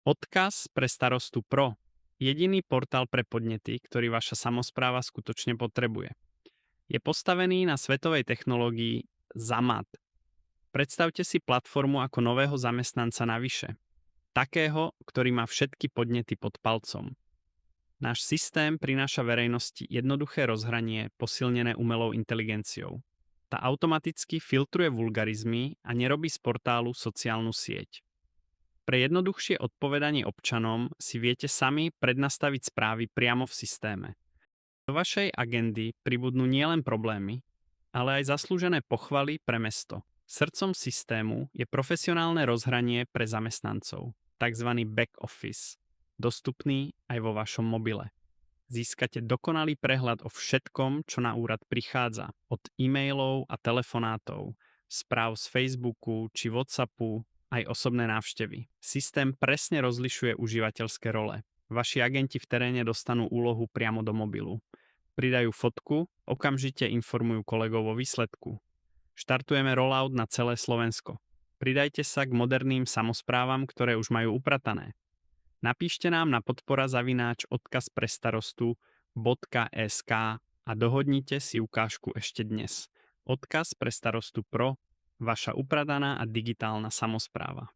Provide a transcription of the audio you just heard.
Odkaz pre Starostu Pro. Jediný portál pre podnety, ktorý vaša samospráva skutočne potrebuje. Je postavený na svetovej technológii ZAMAT. Predstavte si platformu ako nového zamestnanca navyše. Takého, ktorý má všetky podnety pod palcom. Náš systém prináša verejnosti jednoduché rozhranie posilnené umelou inteligenciou. Tá automaticky filtruje vulgarizmy a nerobí z portálu sociálnu sieť. Pre jednoduchšie odpovedanie občanom si viete sami prednastaviť správy priamo v systéme. Do vašej agendy pribudnú nielen problémy, ale aj zaslúžené pochvaly pre mesto. Srdcom systému je profesionálne rozhranie pre zamestnancov, tzv. Back office, dostupný aj vo vašom mobile. Získate dokonalý prehľad o všetkom, čo na úrad prichádza, od e-mailov a telefonátov, správ z Facebooku či WhatsAppu, aj osobné návštevy. Systém presne rozlišuje užívateľské role. Vaši agenti v teréne dostanú úlohu priamo do mobilu. Pridajú fotku, okamžite informujú kolegov o výsledku. Štartujeme rollout na celé Slovensko. Pridajte sa k moderným samosprávam, ktoré už majú upratané. Napíšte nám na podpora@odkazprestarostu.sk a dohodnite si ukážku ešte dnes. Odkaz pre Starostu Pro, vaša uprataná a digitálna samospráva.